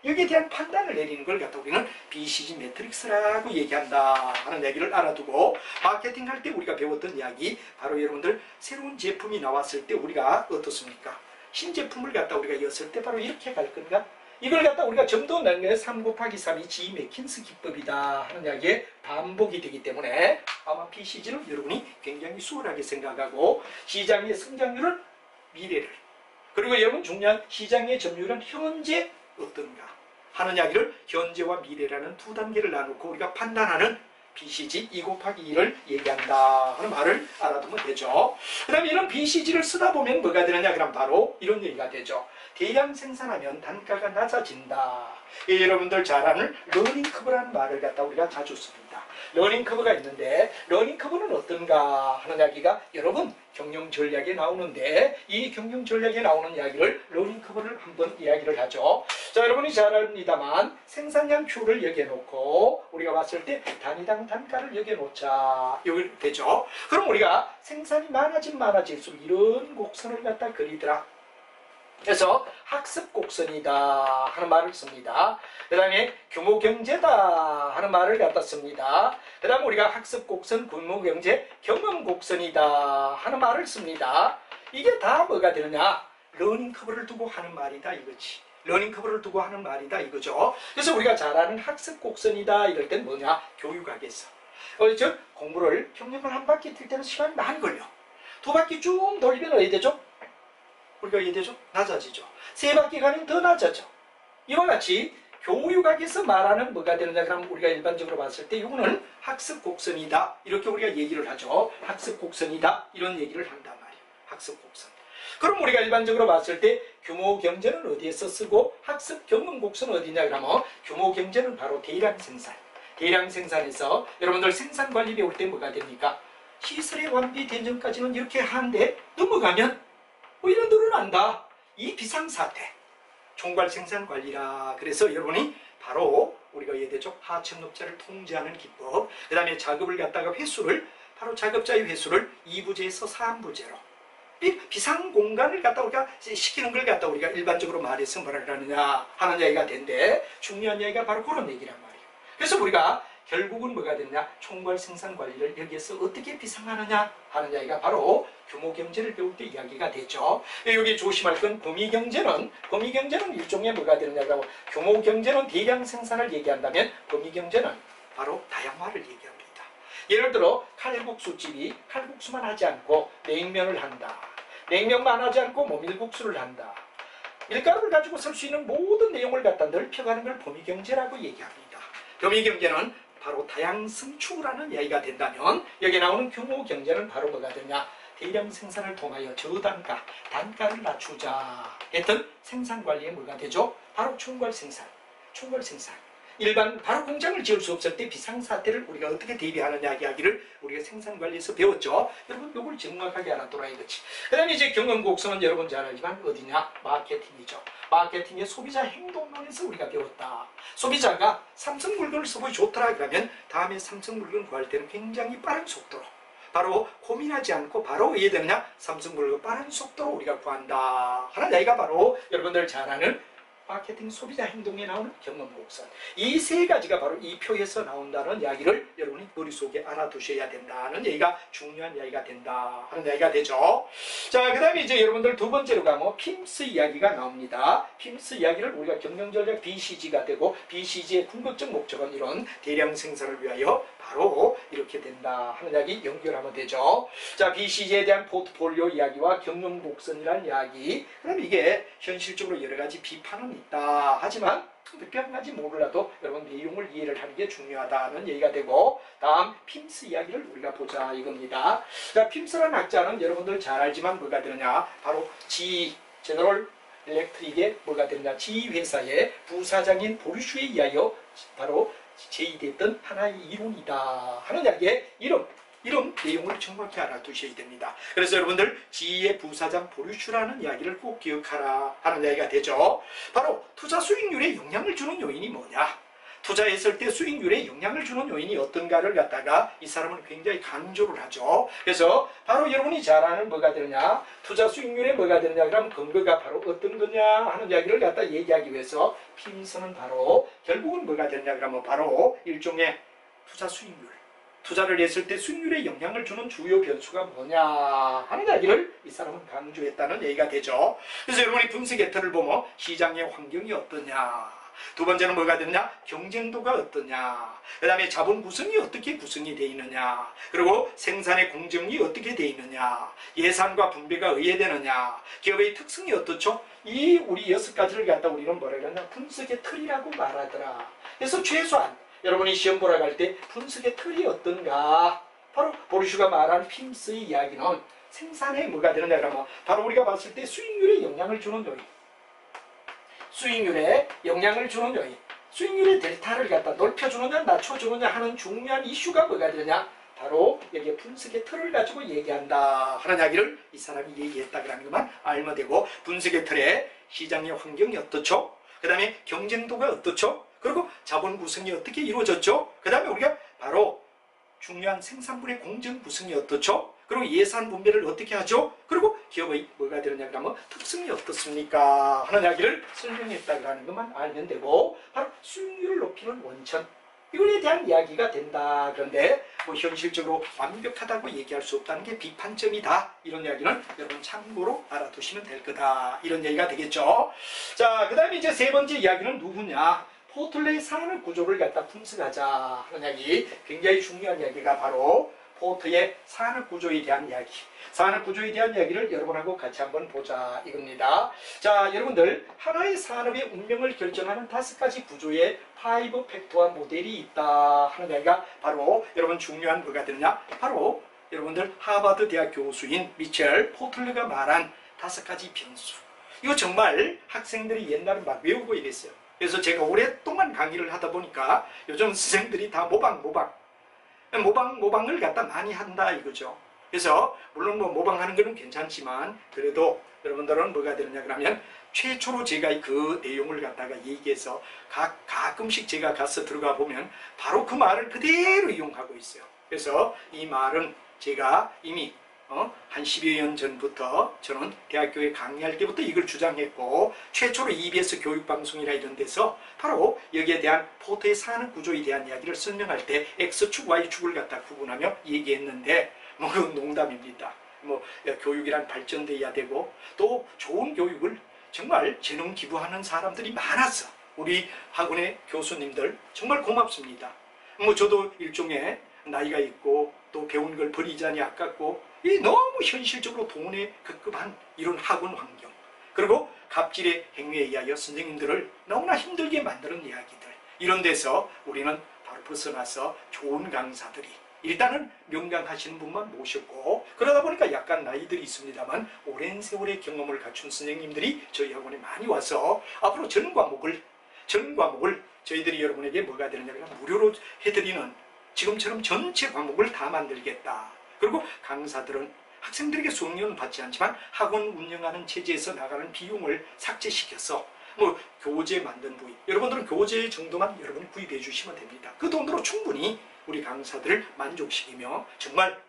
여기에 대한 판단을 내리는 걸 갖다 우리는 BCG 매트릭스라고 얘기한다 하는 얘기를 알아두고 마케팅 할 때 우리가 배웠던 이야기 바로 여러분들 새로운 제품이 나왔을 때 우리가 어떻습니까? 신제품을 갖다 우리가 였을 때 바로 이렇게 갈 건가? 이걸 갖다 우리가 점도 나는 3 곱하기 3이 G 맥킨스 기법이다 하는 이야기에 반복이 되기 때문에 아마 BCG는 여러분이 굉장히 수월하게 생각하고 시장의 성장률은 미래를 그리고 여러분 중요한 시장의 점유율은 현재 어떤가 하는 이야기를 현재와 미래라는 두 단계를 나누고 우리가 판단하는 BCG 2 곱하기 2를 얘기한다 하는 말을 알아두면 되죠. 그 다음에 이런 BCG를 쓰다 보면 뭐가 되느냐 그럼 바로 이런 얘기가 되죠. 대량 생산하면 단가가 낮아진다. 여러분들 잘 아는 러닝커브라는 말을 갖다 우리가 자주 씁니다. 러닝커브가 있는데 러닝커브는 어떤가 하는 이야기가 여러분 경영 전략에 나오는데 이 경영 전략에 나오는 이야기를 러닝커브를 한번 이야기를 하죠. 자, 여러분이 잘 압니다만 생산량 표를 여기에 놓고 우리가 봤을 때 단위당 단가를 여기에 놓자. 여기 되죠. 그럼 우리가 생산이 많아질수록 이런 곡선을 갖다 그리더라. 그래서 학습 곡선이다 하는 말을 씁니다. 그 다음에 규모 경제다 하는 말을 갖다 씁니다. 그 다음에 우리가 학습 곡선, 규모 경제, 경험 곡선이다 하는 말을 씁니다. 이게 다 뭐가 되느냐? 러닝 커브를 두고 하는 말이다 이거지. 러닝 커브를 두고 하는 말이다 이거죠. 그래서 우리가 잘 아는 학습 곡선이다 이럴 땐 뭐냐? 교육학에서. 즉 공부를 경영을 한 바퀴 뛸 때는 시간이 많이 걸려. 2바퀴 쭉 돌리면 어디 되죠? 우리가 이해되죠? 낮아지죠. 3바퀴 가면 더 낮아져. 이와 같이 교육학에서 말하는 뭐가 되느냐 그러면 우리가 일반적으로 봤을 때 이거는 학습 곡선이다. 이렇게 우리가 얘기를 하죠. 학습 곡선이다. 이런 얘기를 한단 말이에요. 학습 곡선. 그럼 우리가 일반적으로 봤을 때 규모 경제는 어디에서 쓰고 학습 경험 곡선은 어디냐 그러면 규모 경제는 바로 대량 생산. 대량 생산에서 여러분들 생산 관리 배울 때 뭐가 됩니까? 시설의 완비된 전까지는 이렇게 하는데 넘어가면 뭐 이런 들은 안다. 이 비상사태. 총괄 생산관리라. 그래서 여러분이 바로 우리가 이해되죠? 하청업자를 통제하는 기법. 그 다음에 작업을 갖다가 회수를 바로 작업자의 회수를 2부제에서 3부제로 비상공간을 갖다 우리가 시키는 걸 갖다 우리가 일반적으로 말해서 뭐라 하느냐 하는 얘기가 된대. 중요한 얘기가 바로 그런 얘기란 말이에요. 그래서 우리가 결국은 뭐가 됐냐? 총괄 생산 관리를 여기에서 어떻게 비상하느냐 하는 이야기가 바로 규모 경제를 배울 때 이야기가 됐죠. 여기 조심할 건 범위 경제는 일종의 뭐가 되느냐고 규모 경제는 대량 생산을 얘기한다면 범위 경제는 바로 다양화를 얘기합니다. 예를 들어 칼국수집이 칼국수만 하지 않고 냉면을 한다. 냉면만 하지 않고 모밀국수를 한다. 밀가루를 가지고 쓸 수 있는 모든 내용을 갖다 넓혀가는 걸 범위 경제라고 얘기합니다. 범위 경제는 바로 다양성 추구라는 이야기가 된다면 여기 나오는 규모 경제는 바로 뭐가 되냐? 대량 생산을 통하여 저단가, 단가를 낮추자 했던 생산 관리에 뭐가 되죠? 바로 총괄 생산. 일반 바로 공장을 지을 수 없을 때 비상사태를 우리가 어떻게 대비하느냐 이야기를 우리가 생산관리에서 배웠죠. 여러분 이걸 정확하게 알아둬라 이거지. 그 다음에 이제 경험곡선은 여러분 잘 알지만 어디냐? 마케팅이죠. 마케팅의 소비자 행동론에서 우리가 배웠다. 소비자가 삼성 물건을 써보기 좋더라 그러면 다음에 삼성 물건 구할 때는 굉장히 빠른 속도로 바로 고민하지 않고 바로 이해되느냐? 삼성 물건 빠른 속도로 우리가 구한다 하는 얘기가 바로 여러분들 잘 아는 마케팅 소비자 행동에 나오는 경험곡선. 이 세 가지가 바로 이 표에서 나온다는 이야기를 여러분이 머릿속에 알아두셔야 된다는 얘기가 중요한 이야기가 된다 하는 이야기가 되죠. 자, 그 다음에 이제 여러분들 두 번째로 가면 PIMS 이야기가 나옵니다. PIMS 이야기를 우리가 경영전략 BCG가 되고 BCG의 궁극적 목적은 이런 대량 생산을 위하여 바로 이렇게 된다 하는 이야기 연결하면 되죠. 자, BCG에 대한 포트폴리오 이야기와 경영 곡선이라는 이야기. 그럼 이게 현실적으로 여러 가지 비판은 있다. 하지만 몇 가지 몰라도 여러분 내용을 이해를 하는 게 중요하다는 얘기가 되고, 다음 핌스 이야기를 우리가 보자 이겁니다. 자, 핌스라는 학자는 여러분들 잘 알지만 뭐가 되느냐, 바로 제너럴 일렉트릭의 뭐가 되느냐, 지휘회사의 부사장인 보르슈에 의하여 바로 제의됐던 하나의 이론이다 하는 이야기의 이런 내용을 정확히 알아두셔야 됩니다. 그래서 여러분들 지의 부사장 보르슈라는 이야기를 꼭 기억하라 하는 이야기가 되죠. 바로 투자 수익률에 영향을 주는 요인이 뭐냐, 투자했을 때 수익률에 영향을 주는 요인이 어떤가를 갖다가 이 사람은 굉장히 강조를 하죠. 그래서 바로 여러분이 잘 아는 뭐가 되느냐, 투자 수익률에 뭐가 되느냐, 그럼 근거가 바로 어떤 거냐 하는 이야기를 갖다 얘기하기 위해서 핌스는 바로 결국은 뭐가 되느냐 그러면 바로 일종의 투자 수익률, 투자를 했을 때 수익률에 영향을 주는 주요 변수가 뭐냐 하는 이야기를 이 사람은 강조했다는 얘기가 되죠. 그래서 여러분이 분석 벡터를 보면 시장의 환경이 어떠냐, 두 번째는 뭐가 되느냐, 경쟁도가 어떠냐, 그 다음에 자본 구성이 어떻게 구성이 되어 있느냐, 그리고 생산의 공정이 어떻게 되어 있느냐, 예산과 분배가 의해되느냐, 기업의 특성이 어떻죠. 이 우리 6가지를 갖다 우리는 뭐라 그러냐, 분석의 틀이라고 말하더라. 그래서 최소한 여러분이 시험 보러 갈 때 분석의 틀이 어떤가, 바로 보르슈가 말한 핌스의 이야기는 생산에 뭐가 되느냐 그러면 바로 우리가 봤을 때 수익률에 영향을 주는 요인, 수익률에 영향을 주는 요인, 수익률의 델타를 갖다 넓혀주느냐 낮춰주느냐 하는 중요한 이슈가 뭐가 되느냐, 바로 여기에 분석의 틀을 가지고 얘기한다 하는 이야기를 이 사람이 얘기했다 그러는 것만 알면 되고, 분석의 틀에 시장의 환경이 어떻죠, 그 다음에 경쟁도가 어떻죠, 그리고 자본 구성이 어떻게 이루어졌죠, 그 다음에 우리가 바로 중요한 생산물의 공정 구성이 어떻죠, 그리고 예산 분배를 어떻게 하죠, 그리고 기업의 뭐가 되느냐 그러면 특성이 어떻습니까 하는 이야기를 설명했다는 것만 알면 되고, 바로 수익률을 높이는 원천, 이거에 대한 이야기가 된다. 그런데 뭐 현실적으로 완벽하다고 얘기할 수 없다는 게 비판점이다, 이런 이야기는 여러분 참고로 알아두시면 될 거다, 이런 얘기가 되겠죠. 자, 그 다음에 이제 세 번째 이야기는 누구냐, 포틀레의 산업 구조를 갖다 분석하자 하는 이야기. 굉장히 중요한 이야기가 바로 포트의 산업 구조에 대한 이야기, 산업 구조에 대한 이야기를 여러분하고 같이 한번 보자 이겁니다. 자, 여러분들 하나의 산업의 운명을 결정하는 5가지 구조의 5 팩터와 모델이 있다 하는 이야기가 바로 여러분 중요한 뭐가 되느냐, 바로 여러분들 하버드 대학 교수인 미첼 포틀레가 말한 5가지 변수. 이거 정말 학생들이 옛날에 막 외우고 이랬어요. 그래서 제가 오랫동안 강의를 하다 보니까 요즘 선생들이 다 모방을 갖다 많이 한다 이거죠. 그래서 물론 뭐 모방하는 거는 괜찮지만 그래도 여러분들은 뭐가 되느냐 그러면 최초로 제가 그 내용을 갖다가 얘기해서 가끔씩 제가 가서 들어가 보면 바로 그 말을 그대로 이용하고 있어요. 그래서 이 말은 제가 이미 한 10여 년 전부터 저는 대학교에 강의할 때부터 이걸 주장했고, 최초로 EBS 교육방송이나 이런 데서 바로 여기에 대한 포트의 산업 구조에 대한 이야기를 설명할 때 X축, Y축을 갖다 구분하며 얘기했는데, 뭐 그건 농담입니다. 뭐 교육이란 발전돼야 되고 또 좋은 교육을 정말 재능 기부하는 사람들이 많았어. 우리 학원의 교수님들 정말 고맙습니다. 뭐 저도 일종의 나이가 있고 또 배운 걸 버리자니 아깝고, 이 너무 현실적으로 돈에 급급한 이런 학원 환경, 그리고 갑질의 행위에 의하여 선생님들을 너무나 힘들게 만드는 이야기들, 이런 데서 우리는 바로 벗어나서 좋은 강사들이 일단은 명강하시는 분만 모셨고, 그러다 보니까 약간 나이들이 있습니다만 오랜 세월의 경험을 갖춘 선생님들이 저희 학원에 많이 와서 앞으로 전 과목을 저희들이 여러분에게 뭐가 되느냐 그러면 무료로 해드리는, 지금처럼 전체 과목을 다 만들겠다. 그리고 강사들은 학생들에게 수업료는 받지 않지만 학원 운영하는 체제에서 나가는 비용을 삭제시켜서 뭐 교재 만든 부위, 여러분들은 교재 정도만 여러분이 구입해 주시면 됩니다. 그 돈으로 충분히 우리 강사들을 만족시키며 정말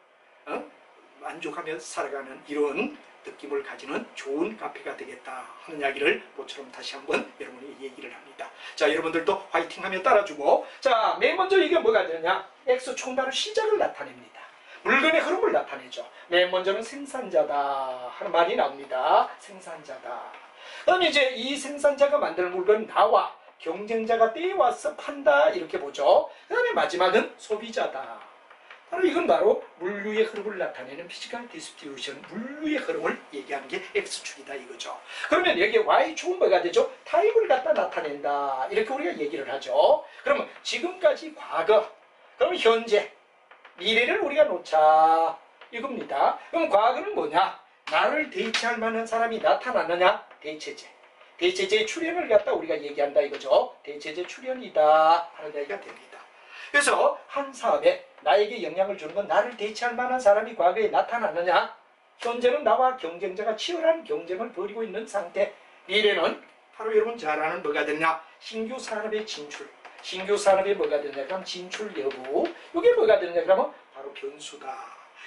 만족하며 살아가는 이런 느낌을 가지는 좋은 카페가 되겠다 하는 이야기를 모처럼 다시 한번 여러분이 얘기를 합니다. 자, 여러분들도 화이팅하며 따라주고, 자, 맨 먼저 이게 뭐가 되느냐, X축은 바로 시작을 나타냅니다. 물건의 흐름을 나타내죠. 맨 먼저는 생산자다 하는 말이 나옵니다. 생산자다. 그다음에 이제 이 생산자가 만드는 물건 나와 경쟁자가 떼와서 판다 이렇게 보죠. 그 다음에 마지막은 소비자다. 바로 이건 바로 물류의 흐름을 나타내는 피지컬 디스트리뷰션, 물류의 흐름을 얘기하는 게 X축이다 이거죠. 그러면 여기 Y축은 뭐가 되죠? 타입을 갖다 나타낸다. 이렇게 우리가 얘기를 하죠. 그러면 지금까지 과거, 그럼 현재, 미래를 우리가 놓자 이겁니다. 그럼 과거는 뭐냐? 나를 대체할 만한 사람이 나타났느냐? 대체제. 대체제의 출현을 갖다 우리가 얘기한다 이거죠. 대체제 출현이다 하는 얘기가 됩니다. 그래서 한 사업에 나에게 영향을 주는 건 나를 대체할 만한 사람이 과거에 나타났느냐? 현재는 나와 경쟁자가 치열한 경쟁을 벌이고 있는 상태. 미래는 바로 여러분 잘 아는 뭐가 되냐? 신규 산업의 진출. 신규 산업에 뭐가 되냐? 그럼 진출 여부. 이게 뭐가 되냐? 그러면 바로 변수다.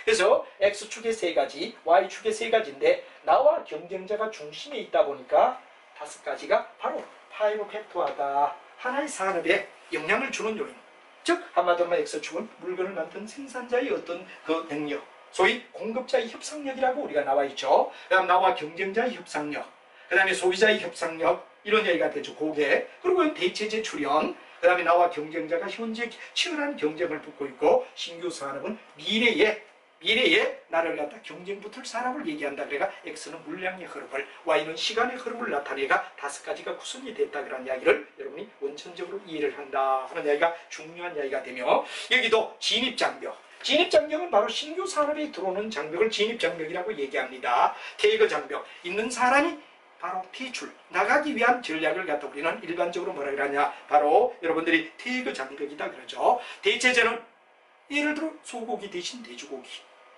그래서 X축의 세 가지, Y축의 세 가지인데 나와 경쟁자가 중심에 있다 보니까 5가지가 바로 파이브 팩터하다. 하나의 산업에 영향을 주는 요인. 즉 한마디로 X축은 물건을 만든 생산자의 어떤 그 능력, 소위 공급자의 협상력이라고 우리가 나와 있죠. 그 다음 나와 경쟁자의 협상력, 그 다음에 소비자의 협상력, 이런 얘기가 되죠. 고객. 그리고 대체제 출현, 그 다음에 나와 경쟁자가 현재 치열한 경쟁을 붙고 있고, 신규 산업은 미래에 나를 갖다 경쟁 붙을 사람을 얘기한다. 그래가 X는 물량의 흐름을, Y는 시간의 흐름을 나타내가 5가지가 구성이 됐다. 그런 이야기를 여러분이 원천적으로 이해를 한다 하는 이야기가 중요한 이야기가 되며, 여기도 진입장벽. 진입장벽은 바로 신규 산업에 들어오는 장벽을 진입장벽이라고 얘기합니다. 태거 장벽. 있는 사람이 바로 퇴출, 나가기 위한 전략을 갖다 우리는 일반적으로 뭐라 그러냐. 바로 여러분들이 태거 장벽이다 그러죠. 대체제는 예를 들어 소고기 대신 돼지고기.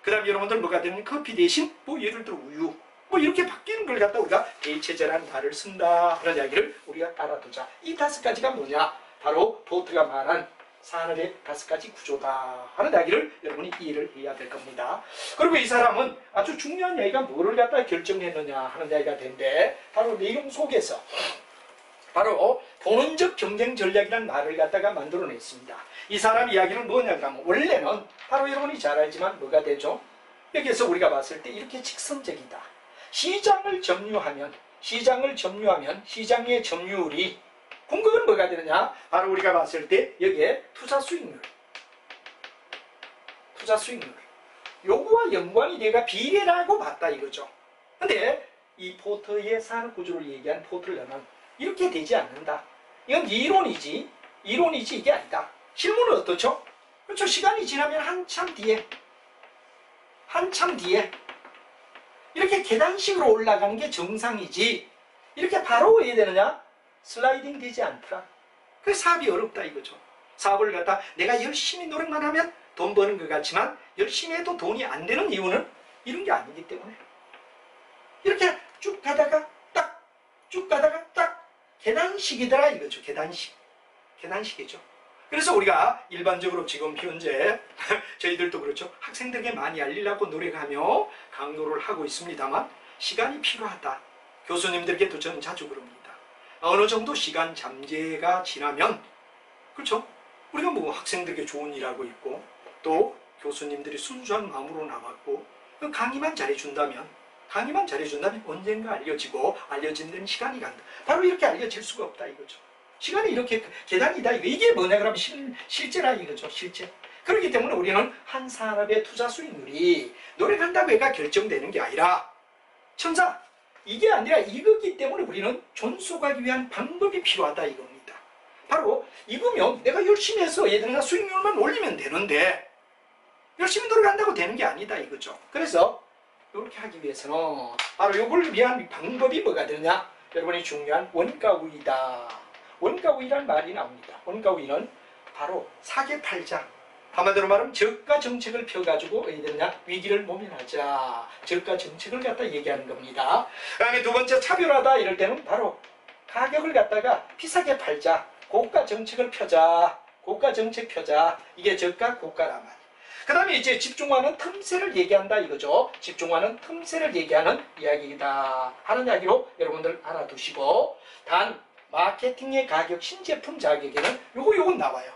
그 다음 여러분들 뭐가 되면 커피 대신 뭐 예를 들어 우유. 뭐 이렇게 바뀌는 걸 갖다 우리가 대체제라는 말을 쓴다 하는 이야기를 우리가 알아두자. 이 5가지가 뭐냐? 바로 포트가 말한 산업의 5가지 구조다 하는 이야기를 여러분이 이해를 해야 될 겁니다. 그리고 이 사람은 아주 중요한 이야기가 뭐를 갖다 결정했느냐 하는 이야기가 되는데, 바로 내용 속에서 바로 본원적 경쟁 전략이라는 말을 갖다가 만들어냈습니다. 이 사람 이야기는 뭐냐 그러면 원래는 바로 여러분이 잘 알지만 뭐가 되죠? 여기에서 우리가 봤을 때 이렇게 직선적이다. 시장을 점유하면 시장의 점유율이 궁극은 뭐가 되느냐? 바로 우리가 봤을 때 여기에 투자 수익률 요거와 연관이 돼가 비례라고 봤다 이거죠. 근데 이 포터의 산업 구조를 얘기한 포트런은 이렇게 되지 않는다. 이건 이론이지 이게 아니다. 실무는 어떻죠? 그렇죠. 시간이 지나면 한참 뒤에 이렇게 계단식으로 올라가는 게 정상이지, 이렇게 바로 해야 되느냐? 슬라이딩 되지 않더라. 그래서 사업이 어렵다 이거죠. 사업을 갖다 내가 열심히 노력만 하면 돈 버는 것 같지만 열심히 해도 돈이 안 되는 이유는 이런 게 아니기 때문에 이렇게 쭉 가다가 딱 계단식이더라 이거죠. 계단식이죠. 그래서 우리가 일반적으로 지금 현재 저희들도 그렇죠. 학생들에게 많이 알리려고 노력하며 강조를 하고 있습니다만 시간이 필요하다. 교수님들께도 저는 자주 그럽니다. 어느 정도 시간 잠재가 지나면, 그렇죠? 우리가 뭐 학생들에게 좋은 일하고 있고 또 교수님들이 순수한 마음으로 나왔고 강의만 잘해준다면 언젠가 알려진 데는 시간이 간다. 바로 이렇게 알려질 수가 없다 이거죠. 시간이 이렇게 계단이다. 이게 뭐냐 그러면 실제라 이거죠. 실제. 그렇기 때문에 우리는 한 산업의 투자 수익률이 노력한다고 해가 결정되는 게 아니라 천사, 이게 아니라 이거기 때문에 우리는 존속하기 위한 방법이 필요하다 이겁니다. 바로 이거면 내가 열심히 해서 얘들아 수익률만 올리면 되는데 열심히 노력한다고 되는 게 아니다 이거죠. 그래서 이렇게 하기 위해서는 바로 이걸 위한 방법이 뭐가 되느냐? 여러분이 중요한 원가 우위다. 원가 우위란 말이 나옵니다. 원가 우위는 바로 사게 팔자. 한마디로 말하면 저가 정책을 펴가지고 어디 되느냐? 위기를 모면하자. 저가 정책을 갖다 얘기하는 겁니다. 그 다음에 두 번째 차별하다 이럴 때는 바로 가격을 갖다가 비싸게 팔자. 고가 정책을 펴자. 이게 저가 고가란 말이에요. 그 다음에 이제 집중화는 틈새를 얘기한다 이거죠. 집중화는 틈새를 얘기하는 이야기이다 하는 이야기로 여러분들 알아두시고, 단 마케팅의 가격, 신제품 자격에는 요건 나와요.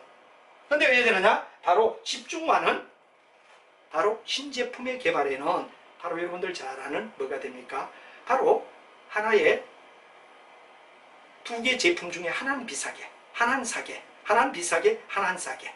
근데 왜 되느냐? 바로 집중화는 바로 신제품의 개발에는 바로 여러분들 잘 아는 뭐가 됩니까? 바로 하나의 두 개 제품 중에 하나는 비싸게, 하나는 싸게, 하나는 비싸게, 하나는 싸게.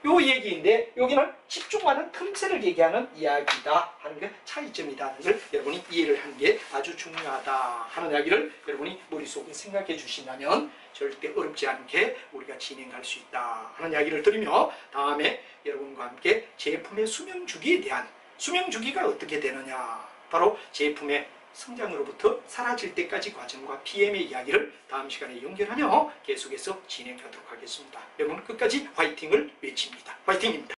요 얘기인데 여기는 집중하는 틈새를 얘기하는 이야기다 하는 게 차이점이다 하는 걸 여러분이 이해를 하는 게 아주 중요하다 하는 이야기를 여러분이 머릿속에 생각해 주신다면 절대 어렵지 않게 우리가 진행할 수 있다 하는 이야기를 드리며, 다음에 여러분과 함께 제품의 수명주기에 대한, 수명주기가 어떻게 되느냐, 바로 제품의 성장으로부터 사라질 때까지 과정과 PM의 이야기를 다음 시간에 연결하며 계속해서 진행하도록 하겠습니다. 여러분 끝까지 화이팅을 외칩니다. 화이팅입니다.